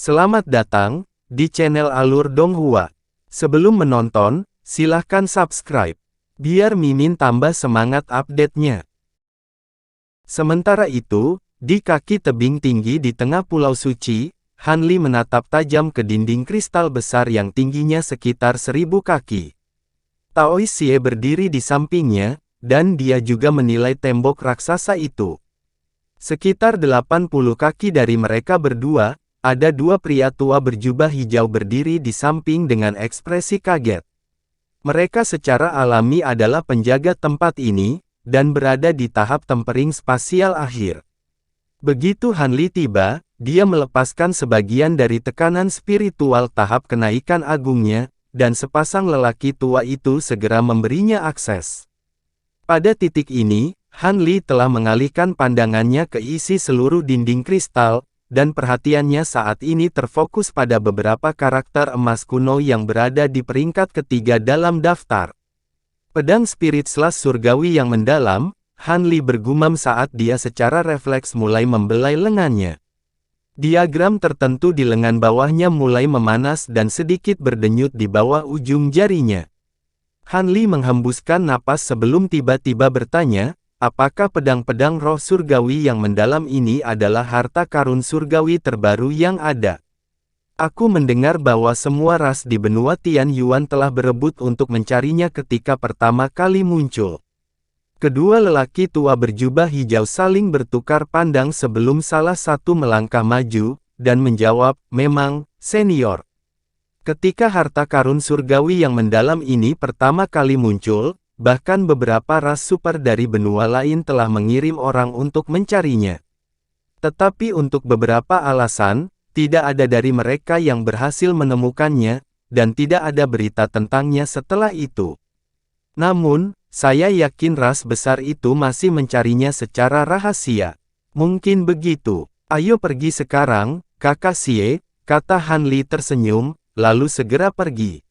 Selamat datang di channel Alur Donghua. Sebelum menonton, silahkan subscribe, biar Mimin tambah semangat update-nya. Sementara itu, di kaki tebing tinggi di tengah Pulau Suci, Han Li menatap tajam ke dinding kristal besar yang tingginya sekitar 1000 kaki. Tao Xie berdiri di sampingnya, dan dia juga menilai tembok raksasa itu. Sekitar 80 kaki dari mereka berdua, ada dua pria tua berjubah hijau berdiri di samping dengan ekspresi kaget. Mereka secara alami adalah penjaga tempat ini, dan berada di tahap tempering spasial akhir. Begitu Han Li tiba, dia melepaskan sebagian dari tekanan spiritual tahap kenaikan agungnya, dan sepasang lelaki tua itu segera memberinya akses. Pada titik ini, Han Li telah mengalihkan pandangannya ke isi seluruh dinding kristal, dan perhatiannya saat ini terfokus pada beberapa karakter emas kuno yang berada di peringkat ketiga dalam daftar. Pedang spirit slash surgawi yang mendalam, Han Li bergumam saat dia secara refleks mulai membelai lengannya. Diagram tertentu di lengan bawahnya mulai memanas dan sedikit berdenyut di bawah ujung jarinya. Han Li menghembuskan napas sebelum tiba-tiba bertanya, apakah pedang-pedang roh surgawi yang mendalam ini adalah harta karun surgawi terbaru yang ada? Aku mendengar bahwa semua ras di benua Tian Yuan telah berebut untuk mencarinya ketika pertama kali muncul. Kedua lelaki tua berjubah hijau saling bertukar pandang sebelum salah satu melangkah maju, dan menjawab, memang, senior. Ketika harta karun surgawi yang mendalam ini pertama kali muncul, bahkan beberapa ras super dari benua lain telah mengirim orang untuk mencarinya. Tetapi untuk beberapa alasan, tidak ada dari mereka yang berhasil menemukannya, dan tidak ada berita tentangnya setelah itu. Namun, saya yakin ras besar itu masih mencarinya secara rahasia. Mungkin begitu. Ayo pergi sekarang, Kakak Xie, kata Han Li tersenyum, lalu segera pergi.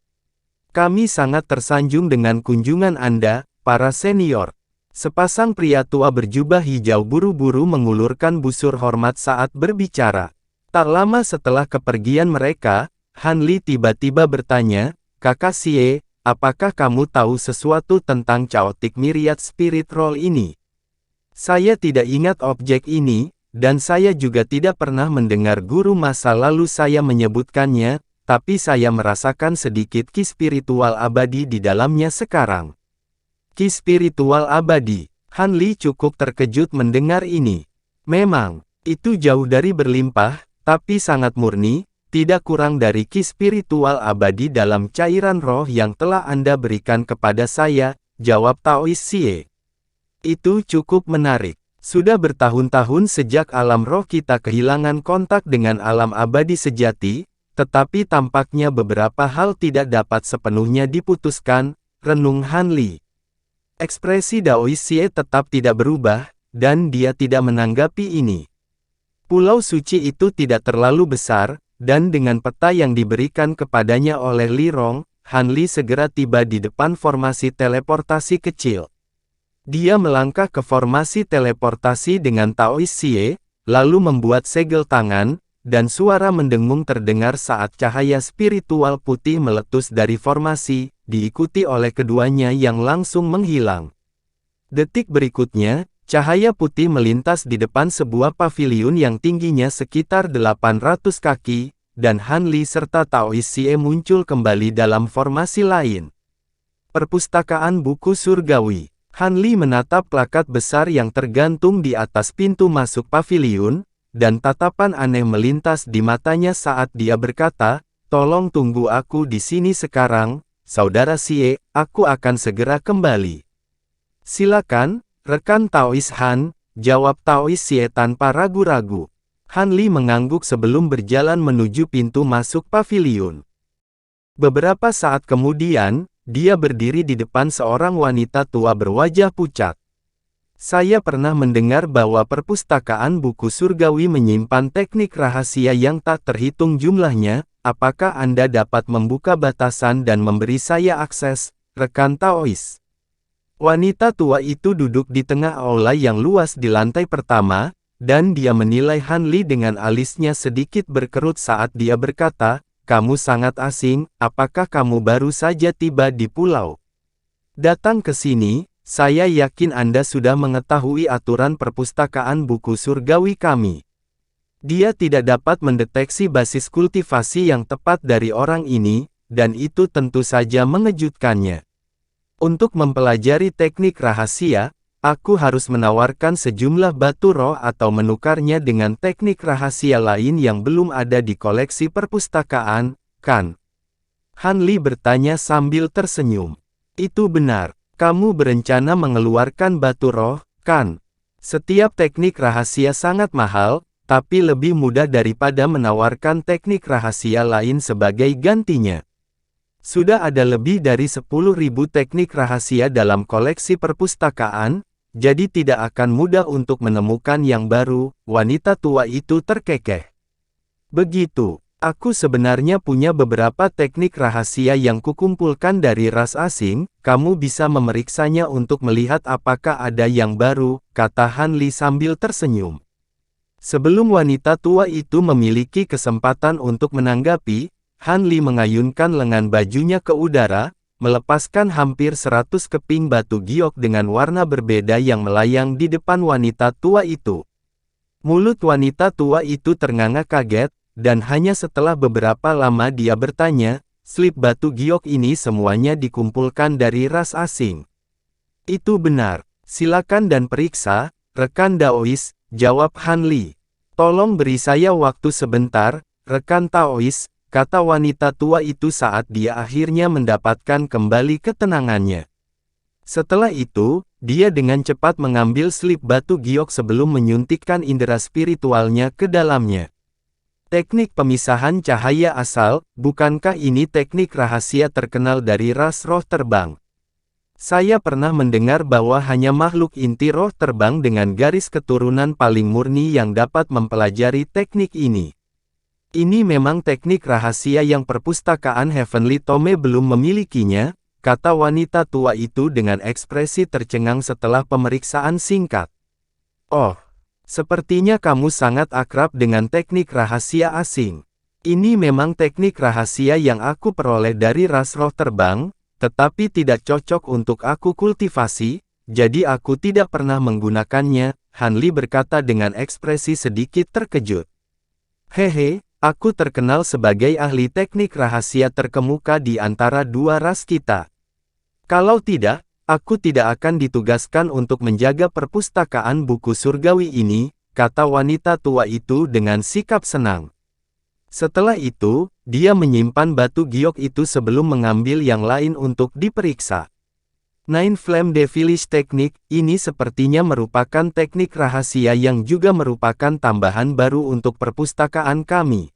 Kami sangat tersanjung dengan kunjungan Anda, para senior. Sepasang pria tua berjubah hijau buru-buru mengulurkan busur hormat saat berbicara. Tak lama setelah kepergian mereka, Han Li tiba-tiba bertanya, Kakak Xie, apakah kamu tahu sesuatu tentang Chaotic Myriad Spirit Roll ini? Saya tidak ingat objek ini, dan saya juga tidak pernah mendengar guru masa lalu saya menyebutkannya, tapi saya merasakan sedikit ki spiritual abadi di dalamnya sekarang. Ki spiritual abadi. Han Li cukup terkejut mendengar ini. Memang, itu jauh dari berlimpah, tapi sangat murni, tidak kurang dari ki spiritual abadi dalam cairan roh yang telah Anda berikan kepada saya, jawab Tao Xie. Itu cukup menarik. Sudah bertahun-tahun sejak alam roh kita kehilangan kontak dengan alam abadi sejati, tetapi tampaknya beberapa hal tidak dapat sepenuhnya diputuskan, renung Han Li. Ekspresi Dao Xie tetap tidak berubah, dan dia tidak menanggapi ini. Pulau Suci itu tidak terlalu besar, dan dengan peta yang diberikan kepadanya oleh Li Rong, Han Li segera tiba di depan formasi teleportasi kecil. Dia melangkah ke formasi teleportasi dengan Tao Xie, lalu membuat segel tangan, dan suara mendengung terdengar saat cahaya spiritual putih meletus dari formasi, diikuti oleh keduanya yang langsung menghilang. Detik berikutnya, cahaya putih melintas di depan sebuah paviliun yang tingginya sekitar 800 kaki, dan Han Li serta Tao Xie muncul kembali dalam formasi lain. Perpustakaan buku surgawi. Han Li menatap plakat besar yang tergantung di atas pintu masuk paviliun, dan tatapan aneh melintas di matanya saat dia berkata, tolong tunggu aku di sini sekarang, Saudara Xie, aku akan segera kembali. Silakan, rekan Taois Han, jawab Tao Xie tanpa ragu-ragu. Han Li mengangguk sebelum berjalan menuju pintu masuk paviliun. Beberapa saat kemudian, dia berdiri di depan seorang wanita tua berwajah pucat. Saya pernah mendengar bahwa perpustakaan buku surgawi menyimpan teknik rahasia yang tak terhitung jumlahnya, apakah Anda dapat membuka batasan dan memberi saya akses, rekan Taois? Wanita tua itu duduk di tengah aula yang luas di lantai pertama, dan dia menilai Han Li dengan alisnya sedikit berkerut saat dia berkata, "Kamu sangat asing, apakah kamu baru saja tiba di pulau? Datang ke sini, saya yakin Anda sudah mengetahui aturan perpustakaan buku surgawi kami." Dia tidak dapat mendeteksi basis kultivasi yang tepat dari orang ini, dan itu tentu saja mengejutkannya. Untuk mempelajari teknik rahasia, aku harus menawarkan sejumlah batu roh atau menukarnya dengan teknik rahasia lain yang belum ada di koleksi perpustakaan, kan? Han Li bertanya sambil tersenyum. Itu benar, kamu berencana mengeluarkan batu roh, kan? Setiap teknik rahasia sangat mahal, tapi lebih mudah daripada menawarkan teknik rahasia lain sebagai gantinya. Sudah ada lebih dari 10.000 teknik rahasia dalam koleksi perpustakaan, jadi tidak akan mudah untuk menemukan yang baru, wanita tua itu terkekeh. Begitu, aku sebenarnya punya beberapa teknik rahasia yang kukumpulkan dari ras asing, kamu bisa memeriksanya untuk melihat apakah ada yang baru, kata Han Li sambil tersenyum. Sebelum wanita tua itu memiliki kesempatan untuk menanggapi, Han Li mengayunkan lengan bajunya ke udara, melepaskan hampir 100 keping batu giok dengan warna berbeda yang melayang di depan wanita tua itu. Mulut wanita tua itu ternganga kaget, dan hanya setelah beberapa lama dia bertanya, "Slip batu giok ini semuanya dikumpulkan dari ras asing?" "Itu benar, silakan dan periksa, rekan Daois," jawab Han Li. "Tolong beri saya waktu sebentar, rekan Taois," kata wanita tua itu saat dia akhirnya mendapatkan kembali ketenangannya. Setelah itu, dia dengan cepat mengambil slip batu giok sebelum menyuntikkan indera spiritualnya ke dalamnya. Teknik pemisahan cahaya asal, bukankah ini teknik rahasia terkenal dari ras roh terbang? Saya pernah mendengar bahwa hanya makhluk inti roh terbang dengan garis keturunan paling murni yang dapat mempelajari teknik ini. Ini memang teknik rahasia yang perpustakaan Heavenly Tome belum memilikinya, kata wanita tua itu dengan ekspresi tercengang setelah pemeriksaan singkat. "Oh, sepertinya kamu sangat akrab dengan teknik rahasia asing. Ini memang teknik rahasia yang aku peroleh dari ras roh terbang, tetapi tidak cocok untuk aku kultivasi, jadi aku tidak pernah menggunakannya," Han Li berkata dengan ekspresi sedikit terkejut. "Hehe. Aku terkenal sebagai ahli teknik rahasia terkemuka di antara dua ras kita. Kalau tidak, aku tidak akan ditugaskan untuk menjaga perpustakaan buku surgawi ini," kata wanita tua itu dengan sikap senang. Setelah itu, dia menyimpan batu giok itu sebelum mengambil yang lain untuk diperiksa. Nine Flame Devilish Technique, ini sepertinya merupakan teknik rahasia yang juga merupakan tambahan baru untuk perpustakaan kami.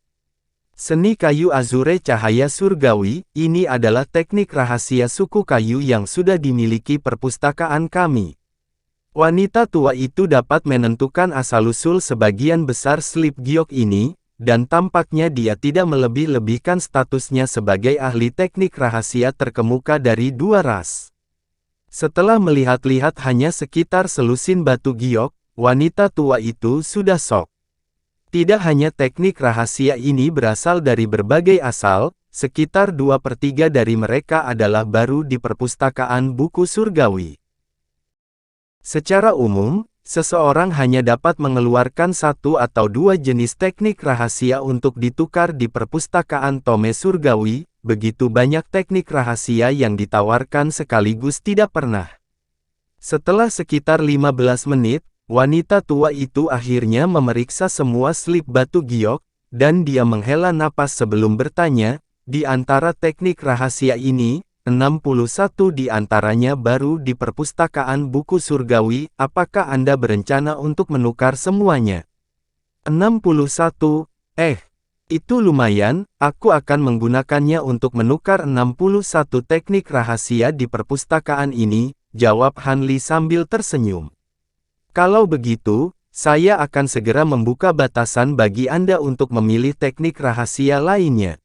Seni kayu azure cahaya surgawi, ini adalah teknik rahasia suku kayu yang sudah dimiliki perpustakaan kami. Wanita tua itu dapat menentukan asal-usul sebagian besar slip giok ini, dan tampaknya dia tidak melebih-lebihkan statusnya sebagai ahli teknik rahasia terkemuka dari dua ras. Setelah melihat-lihat hanya sekitar selusin batu giok, wanita tua itu sudah shock. Tidak hanya teknik rahasia ini berasal dari berbagai asal, sekitar 2/3 dari mereka adalah baru di perpustakaan buku surgawi. Secara umum, seseorang hanya dapat mengeluarkan satu atau dua jenis teknik rahasia untuk ditukar di perpustakaan Tome surgawi, begitu banyak teknik rahasia yang ditawarkan sekaligus tidak pernah. Setelah sekitar 15 menit, wanita tua itu akhirnya memeriksa semua slip batu giok, dan dia menghela napas sebelum bertanya, "Di antara teknik rahasia ini, 61 di antaranya baru di perpustakaan buku surgawi, apakah Anda berencana untuk menukar semuanya?" 61? Itu lumayan, aku akan menggunakannya untuk menukar 61 teknik rahasia di perpustakaan ini, jawab Han Li sambil tersenyum. "Kalau begitu, saya akan segera membuka batasan bagi Anda untuk memilih teknik rahasia lainnya.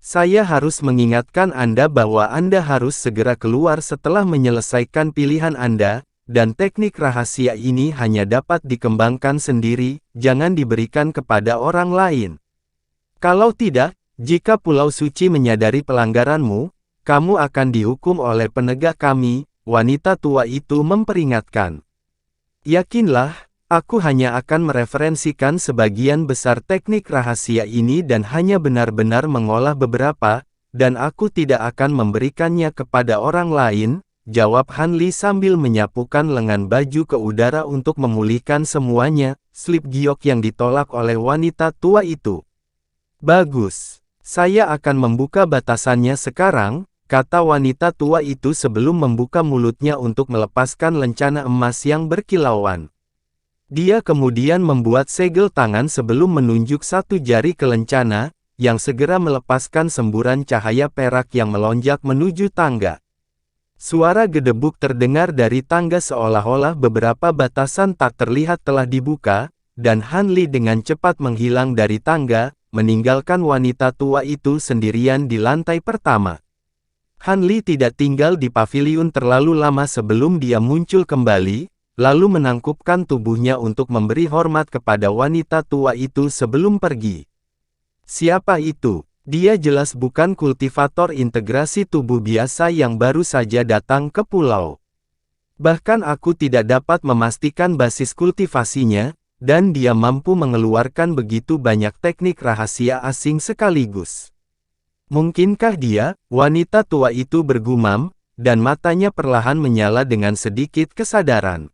Saya harus mengingatkan Anda bahwa Anda harus segera keluar setelah menyelesaikan pilihan Anda, dan teknik rahasia ini hanya dapat dikembangkan sendiri, jangan diberikan kepada orang lain. Kalau tidak, jika Pulau Suci menyadari pelanggaranmu, kamu akan dihukum oleh penegak kami, wanita tua itu memperingatkan. Yakinlah, aku hanya akan mereferensikan sebagian besar teknik rahasia ini dan hanya benar-benar mengolah beberapa, dan aku tidak akan memberikannya kepada orang lain, jawab Han Li sambil menyapukan lengan baju ke udara untuk memulihkan semuanya, slip giok yang ditolak oleh wanita tua itu. Bagus, saya akan membuka batasannya sekarang, kata wanita tua itu sebelum membuka mulutnya untuk melepaskan lencana emas yang berkilauan. Dia kemudian membuat segel tangan sebelum menunjuk satu jari ke lencana, yang segera melepaskan semburan cahaya perak yang melonjak menuju tangga. Suara gedebuk terdengar dari tangga seolah-olah beberapa batasan tak terlihat telah dibuka, dan Han Li dengan cepat menghilang dari tangga, meninggalkan wanita tua itu sendirian di lantai pertama. Han Li tidak tinggal di paviliun terlalu lama sebelum dia muncul kembali, lalu menangkupkan tubuhnya untuk memberi hormat kepada wanita tua itu sebelum pergi. Siapa itu? Dia jelas bukan kultivator integrasi tubuh biasa yang baru saja datang ke pulau. Bahkan aku tidak dapat memastikan basis kultivasinya, dan dia mampu mengeluarkan begitu banyak teknik rahasia asing sekaligus. Mungkinkah dia, wanita tua itu bergumam, dan matanya perlahan menyala dengan sedikit kesadaran.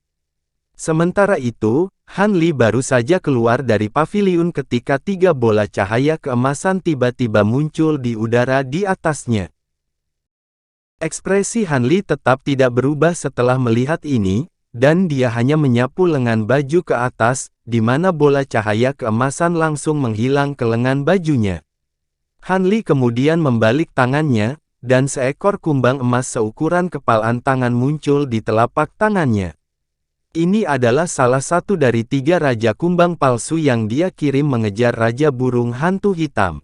Sementara itu, Han Li baru saja keluar dari paviliun ketika 3 bola cahaya keemasan tiba-tiba muncul di udara di atasnya. Ekspresi Han Li tetap tidak berubah setelah melihat ini, dan dia hanya menyapu lengan baju ke atas, di mana bola cahaya keemasan langsung menghilang ke lengan bajunya. Han Li kemudian membalik tangannya, dan seekor kumbang emas seukuran kepalan tangan muncul di telapak tangannya. Ini adalah salah satu dari 3 raja kumbang palsu yang dia kirim mengejar raja burung hantu hitam.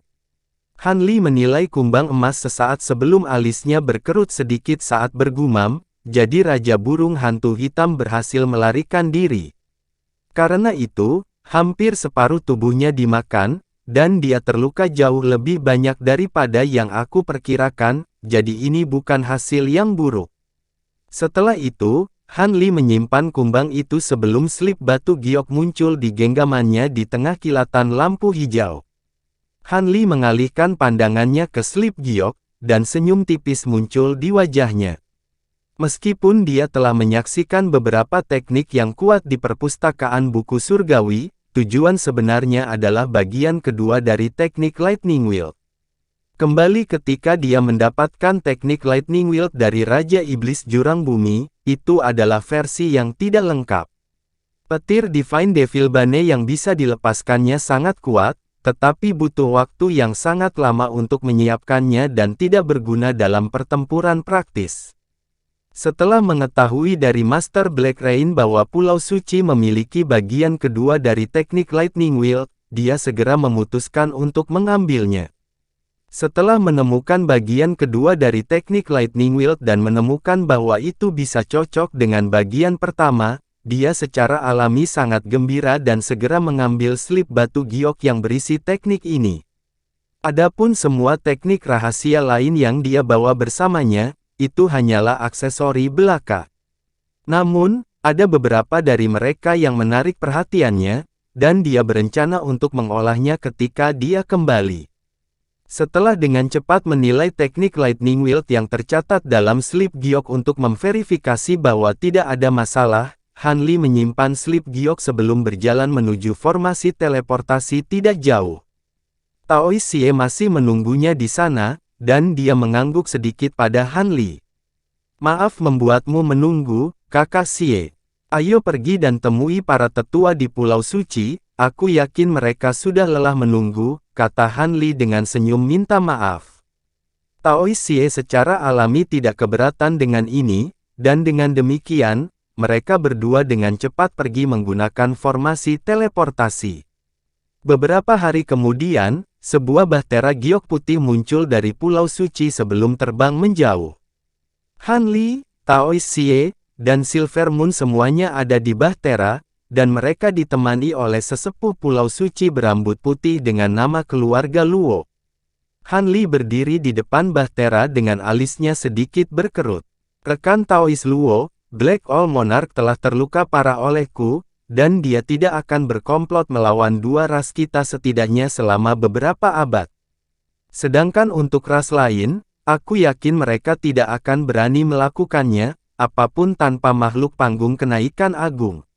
Han Li menilai kumbang emas sesaat sebelum alisnya berkerut sedikit saat bergumam, jadi raja burung hantu hitam berhasil melarikan diri. Karena itu, hampir separuh tubuhnya dimakan, dan dia terluka jauh lebih banyak daripada yang aku perkirakan, jadi ini bukan hasil yang buruk. Setelah itu, Han Li menyimpan kumbang itu sebelum slip batu giok muncul di genggamannya di tengah kilatan lampu hijau. Han Li mengalihkan pandangannya ke slip giok, dan senyum tipis muncul di wajahnya. Meskipun dia telah menyaksikan beberapa teknik yang kuat di perpustakaan buku surgawi, tujuan sebenarnya adalah bagian kedua dari teknik Lightning Wield. Kembali ketika dia mendapatkan teknik Lightning Wield dari Raja Iblis Jurang Bumi, itu adalah versi yang tidak lengkap. Petir Divine Devil Bane yang bisa dilepaskannya sangat kuat, tetapi butuh waktu yang sangat lama untuk menyiapkannya dan tidak berguna dalam pertempuran praktis. Setelah mengetahui dari Master Black Rain bahwa Pulau Suci memiliki bagian kedua dari teknik Lightning Wield, dia segera memutuskan untuk mengambilnya. Setelah menemukan bagian kedua dari teknik Lightning Wield dan menemukan bahwa itu bisa cocok dengan bagian pertama, dia secara alami sangat gembira dan segera mengambil slip batu giok yang berisi teknik ini. Adapun semua teknik rahasia lain yang dia bawa bersamanya, itu hanyalah aksesori belaka. Namun, ada beberapa dari mereka yang menarik perhatiannya, dan dia berencana untuk mengolahnya ketika dia kembali. Setelah dengan cepat menilai teknik Lightning Wield yang tercatat dalam slip giok untuk memverifikasi bahwa tidak ada masalah, Han Li menyimpan slip giok sebelum berjalan menuju formasi teleportasi tidak jauh. Tao Xie masih menunggunya di sana, dan dia mengangguk sedikit pada Han Li. Maaf membuatmu menunggu, kakak Xie. Ayo pergi dan temui para tetua di Pulau Suci, aku yakin mereka sudah lelah menunggu, kata Han Li dengan senyum minta maaf. Tao Xie secara alami tidak keberatan dengan ini, dan dengan demikian, mereka berdua dengan cepat pergi menggunakan formasi teleportasi. Beberapa hari kemudian, sebuah bahtera giok putih muncul dari Pulau Suci sebelum terbang menjauh. Han Li, Tao Xie, dan Silver Moon semuanya ada di Bahtera, dan mereka ditemani oleh sesepuh Pulau Suci berambut putih dengan nama keluarga Luo. Han Li berdiri di depan Bahtera dengan alisnya sedikit berkerut. Rekan Taois Luo, Black All Monarch telah terluka parah olehku, dan dia tidak akan berkomplot melawan dua ras kita setidaknya selama beberapa abad. Sedangkan untuk ras lain, aku yakin mereka tidak akan berani melakukannya, apapun tanpa makhluk panggung kenaikan agung.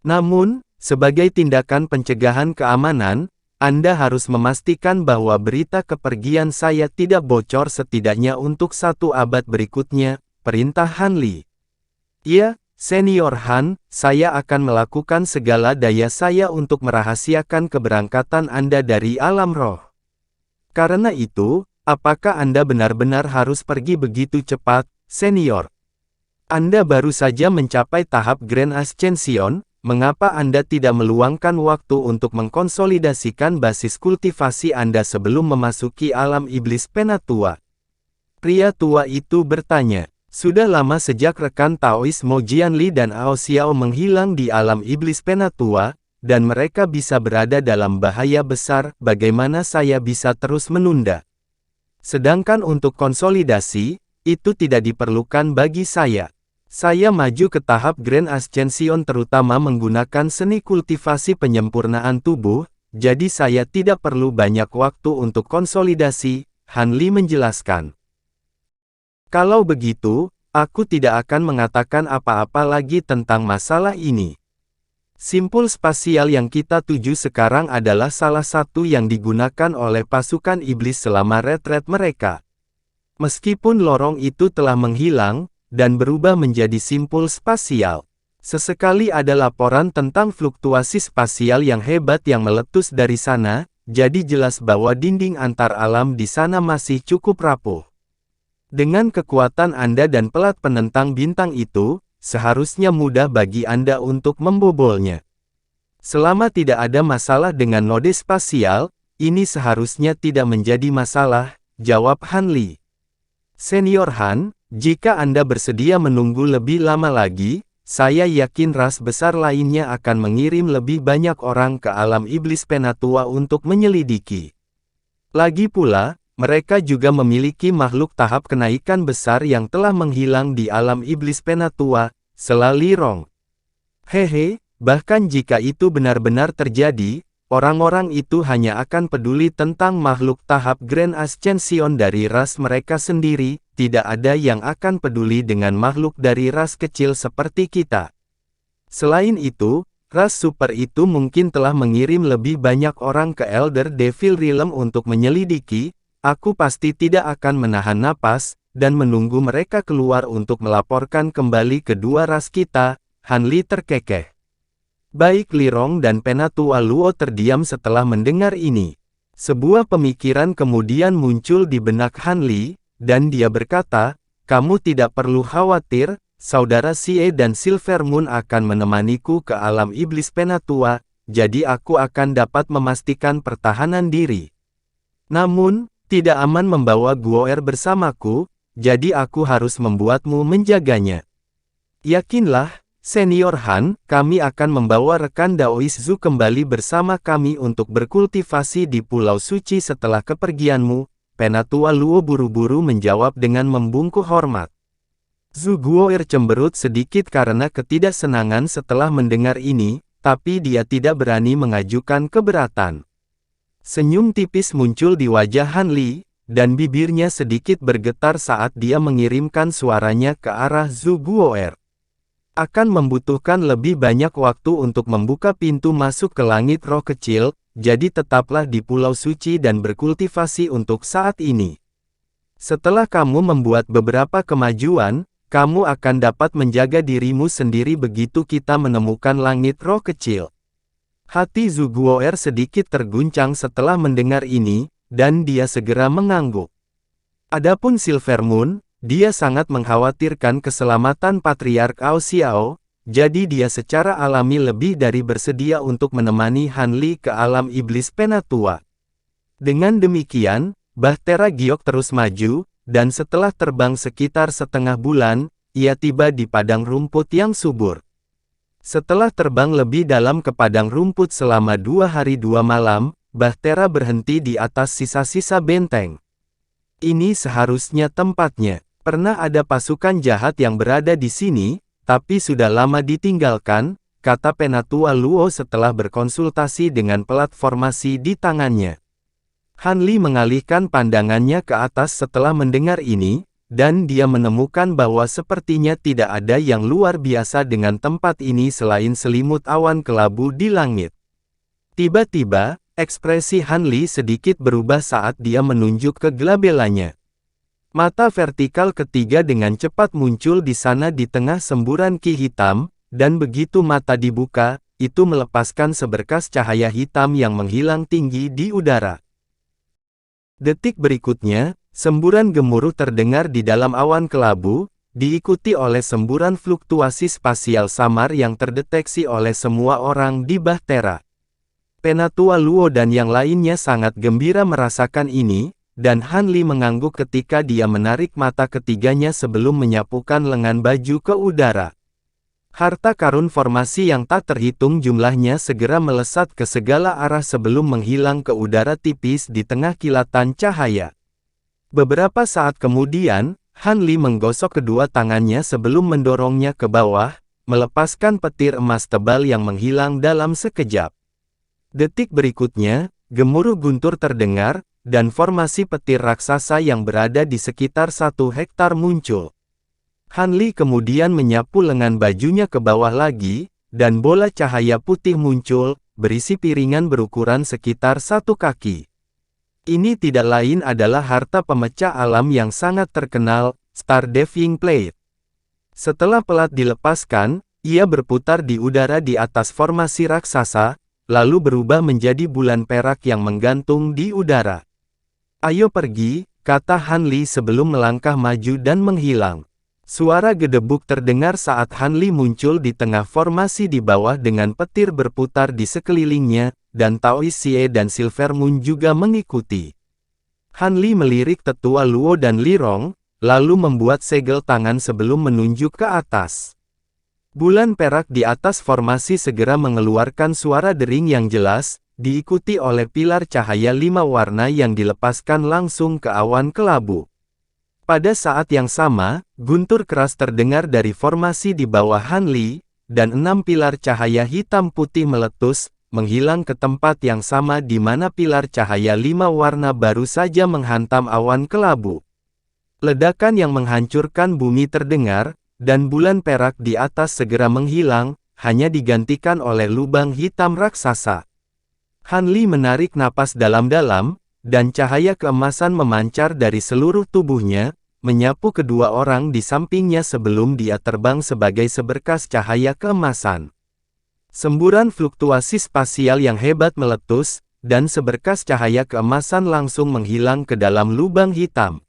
Namun, sebagai tindakan pencegahan keamanan, Anda harus memastikan bahwa berita kepergian saya tidak bocor setidaknya untuk 1 abad berikutnya, perintah Han Li. Iya, Senior Han, saya akan melakukan segala daya saya untuk merahasiakan keberangkatan Anda dari alam roh. Karena itu, apakah Anda benar-benar harus pergi begitu cepat, Senior? Anda baru saja mencapai tahap Grand Ascension, mengapa Anda tidak meluangkan waktu untuk mengkonsolidasikan basis kultivasi Anda sebelum memasuki alam iblis penatua? Pria tua itu bertanya. Sudah lama sejak rekan Taois Mo Jianli dan Ao Xiao menghilang di alam iblis penatua, dan mereka bisa berada dalam bahaya besar, bagaimana saya bisa terus menunda? Sedangkan untuk konsolidasi, itu tidak diperlukan bagi saya. Saya maju ke tahap Grand Ascension terutama menggunakan seni kultivasi penyempurnaan tubuh, jadi saya tidak perlu banyak waktu untuk konsolidasi, Han Li menjelaskan. Kalau begitu, aku tidak akan mengatakan apa-apa lagi tentang masalah ini. Simpul spasial yang kita tuju sekarang adalah salah satu yang digunakan oleh pasukan iblis selama retret mereka. Meskipun lorong itu telah menghilang, dan berubah menjadi simpul spasial. Sesekali ada laporan tentang fluktuasi spasial yang hebat yang meletus dari sana, jadi jelas bahwa dinding antar alam di sana masih cukup rapuh. Dengan kekuatan Anda dan pelat penentang bintang itu, seharusnya mudah bagi Anda untuk membobolnya. Selama tidak ada masalah dengan node spasial, ini seharusnya tidak menjadi masalah, jawab Han Li. Senior Han, jika Anda bersedia menunggu lebih lama lagi, saya yakin ras besar lainnya akan mengirim lebih banyak orang ke alam iblis penatua untuk menyelidiki. Lagi pula, mereka juga memiliki makhluk tahap kenaikan besar yang telah menghilang di alam iblis penatua, sela Lirong. Hehe, bahkan jika itu benar-benar terjadi, orang-orang itu hanya akan peduli tentang makhluk tahap Grand Ascension dari ras mereka sendiri, tidak ada yang akan peduli dengan makhluk dari ras kecil seperti kita. Selain itu, ras super itu mungkin telah mengirim lebih banyak orang ke Elder Devil Realm untuk menyelidiki. Aku pasti tidak akan menahan napas, dan menunggu mereka keluar untuk melaporkan kembali kedua ras kita, Han Li terkekeh. Baik Lirong dan Penatua Luo terdiam setelah mendengar ini. Sebuah pemikiran kemudian muncul di benak Han Li, dan dia berkata, kamu tidak perlu khawatir, saudara Xie dan Silver Moon akan menemaniku ke alam iblis penatua, jadi aku akan dapat memastikan pertahanan diri. Namun, tidak aman membawa Guoer bersamaku, jadi aku harus membuatmu menjaganya. Yakinlah, Senior Han, kami akan membawa rekan Daois Zhu kembali bersama kami untuk berkultivasi di Pulau Suci setelah kepergianmu, Penatua Luo buru-buru menjawab dengan membungkuk hormat. Zhu Guoer cemberut sedikit karena ketidaksenangan setelah mendengar ini, tapi dia tidak berani mengajukan keberatan. Senyum tipis muncul di wajah Han Li, dan bibirnya sedikit bergetar saat dia mengirimkan suaranya ke arah Zhu Guoer. Akan membutuhkan lebih banyak waktu untuk membuka pintu masuk ke langit roh kecil, jadi tetaplah di Pulau Suci dan berkultivasi untuk saat ini. Setelah kamu membuat beberapa kemajuan, kamu akan dapat menjaga dirimu sendiri begitu kita menemukan langit roh kecil. Hati Zhu Guoer sedikit terguncang setelah mendengar ini, dan dia segera mengangguk. Adapun Silver Moon, dia sangat mengkhawatirkan keselamatan Patriark Ao Xiao, jadi dia secara alami lebih dari bersedia untuk menemani Han Li ke alam iblis penatua. Dengan demikian, Bahtera Giok terus maju, dan setelah terbang sekitar setengah bulan, ia tiba di padang rumput yang subur. Setelah terbang lebih dalam ke padang rumput selama 2 hari 2 malam, Bahtera berhenti di atas sisa-sisa benteng. Ini seharusnya tempatnya. Pernah ada pasukan jahat yang berada di sini, tapi sudah lama ditinggalkan, kata Penatua Luo setelah berkonsultasi dengan pelat formasi di tangannya. Han Li mengalihkan pandangannya ke atas setelah mendengar ini, dan dia menemukan bahwa sepertinya tidak ada yang luar biasa dengan tempat ini selain selimut awan kelabu di langit. Tiba-tiba, ekspresi Han Li sedikit berubah saat dia menunjuk ke glabelanya. Mata vertikal ketiga dengan cepat muncul di sana di tengah semburan ki hitam, dan begitu mata dibuka, itu melepaskan seberkas cahaya hitam yang menghilang tinggi di udara. Detik berikutnya, semburan gemuruh terdengar di dalam awan kelabu, diikuti oleh semburan fluktuasi spasial samar yang terdeteksi oleh semua orang di Bahtera. Penatua Luo dan yang lainnya sangat gembira merasakan ini, dan Han Li mengangguk ketika dia menarik mata ketiganya sebelum menyapukan lengan baju ke udara. Harta karun formasi yang tak terhitung jumlahnya segera melesat ke segala arah sebelum menghilang ke udara tipis di tengah kilatan cahaya. Beberapa saat kemudian, Han Li menggosok kedua tangannya sebelum mendorongnya ke bawah, melepaskan petir emas tebal yang menghilang dalam sekejap. Detik berikutnya, gemuruh guntur terdengar, dan formasi petir raksasa yang berada di sekitar 1 hektar muncul. Han Li kemudian menyapu lengan bajunya ke bawah lagi, dan bola cahaya putih muncul, berisi piringan berukuran sekitar 1 kaki. Ini tidak lain adalah harta pemecah alam yang sangat terkenal, Star Diving Plate. Setelah pelat dilepaskan, ia berputar di udara di atas formasi raksasa, lalu berubah menjadi bulan perak yang menggantung di udara. "Ayo pergi," kata Han Li sebelum melangkah maju dan menghilang. Suara gedebuk terdengar saat Han Li muncul di tengah formasi di bawah dengan petir berputar di sekelilingnya, dan Taois Xie dan Silver Moon juga mengikuti. Han Li melirik Tetua Luo dan Li Rong, lalu membuat segel tangan sebelum menunjuk ke atas. Bulan perak di atas formasi segera mengeluarkan suara dering yang jelas, diikuti oleh pilar cahaya 5 warna yang dilepaskan langsung ke awan kelabu. Pada saat yang sama, guntur keras terdengar dari formasi di bawah Han Li, dan 6 pilar cahaya hitam putih meletus, menghilang ke tempat yang sama di mana pilar cahaya 5 warna baru saja menghantam awan kelabu. Ledakan yang menghancurkan bumi terdengar, dan bulan perak di atas segera menghilang, hanya digantikan oleh lubang hitam raksasa. Han Li menarik napas dalam-dalam, dan cahaya keemasan memancar dari seluruh tubuhnya, menyapu kedua orang di sampingnya sebelum dia terbang sebagai seberkas cahaya keemasan. Semburan fluktuasi spasial yang hebat meletus, dan seberkas cahaya keemasan langsung menghilang ke dalam lubang hitam.